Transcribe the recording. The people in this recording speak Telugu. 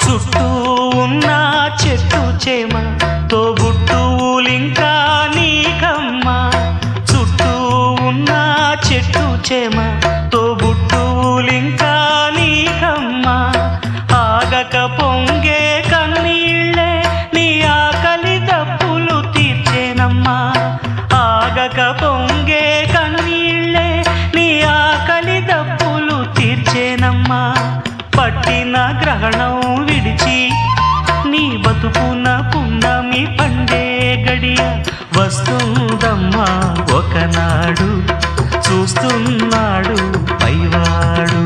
చుట్టూ ఉన్న చెట్టు చేమ తోబుట్టువులింకా నీకమ్మా. చుట్టూ ఉన్న చెట్టు చేమ తోబుట్టువులింకా నీకమ్మా. ఆగక పొంగే కన్నీళ్ళే నీ ఆకలి దప్పులు తీర్చేనమ్మా. ఆగక పొంగే కన్నీళ్ళే నీ ఆకలి దప్పులు తీర్చేనమ్మా. పట్టిన గ్రహణం విడిచి నీ బతుకున పున్నమి పండే గడియ వస్తుందమ్మా ఒకనాడు, చూస్తున్నాడు పైవాడు.